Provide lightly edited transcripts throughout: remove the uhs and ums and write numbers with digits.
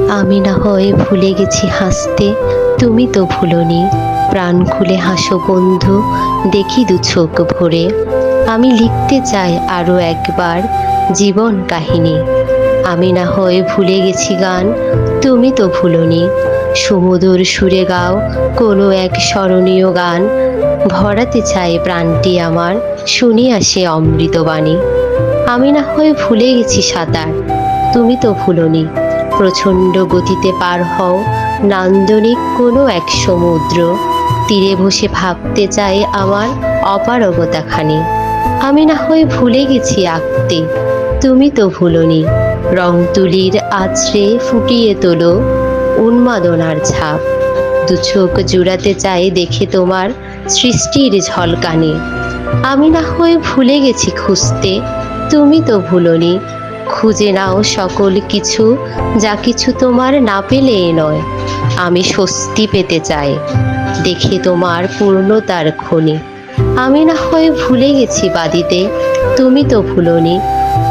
আমি না হয় ভুলে গেছি হাসতে, তুমি তো ভুলোনি। প্রাণ খুলে হাসো বন্ধু, দেখি দু চোখ ভরে। আমি লিখতে চাই আরো একবার জীবন কাহিনী। আমি না হয় ভুলে গেছি গান, তুমি তো ভুলোনি। সুমধুর সুরে গাও কোনো এক স্মরণীয় গান। ভরাতে চাই প্রাণটি আমার, শুনিয়া সে অমৃতবাণী। আমি না হয় ভুলে গেছি সাঁতার, তুমি তো ভুলোনি। প্রচণ্ড গতিতে পার হও নান্দনিক কোনো এক সমুদ্র। তীরে বসে ভাবতে চাই আমার অপারগতাখানি। আমি না হয় ভুলে গেছি আঁকতে, তুমি তো ভুলোনি। রং তুলির আঁচড়ে ফুটিয়ে তোলো উন্মাদনার ছাপ। দু চোখ জুড়াতে চাই দেখে তোমার সৃষ্টির ঝলকানি। আমি না হয় ভুলে গেছি খুঁজতে, তুমি তো ভুলোনি। খুঁজে নাও সকল কিছু, যা কিছু তোমার না পেলে এ নয়। আমি স্বস্তি পেতে চাই দেখে তোমার পূর্ণতার খনি। আমি না হয় ভুলে গেছি বাঁধিতে, তুমি তো ভুলোনি।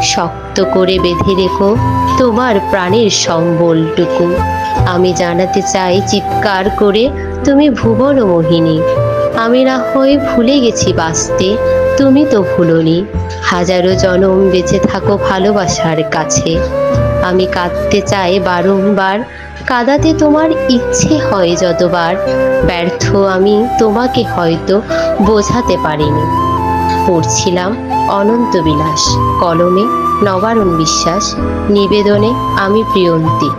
শক্ত করে বেঁধে রেখো তোমার প্রাণের সম্বলটুকু। আমি জানাতে চাই চিৎকার করে তুমি ভুবন মোহিনী। আমি না হয় ভুলে গেছি বাঁচতে, তুমি তো ভুলোনি। হাজারো জনম বেঁচে থাকো ভালোবাসার কাছে। আমি কাঁদতে চাই বারংবার, কাঁদাতে তোমার ইচ্ছে হয় যতবার। ব্যর্থ আমি তোমাকে হয়তো বোঝাতে পারিনি। পড়ছিলাম অনন্ত বিলাস, কলমে নবারুণ বিশ্বাস, নিবেদনে আমি প্রিয়ন্তী।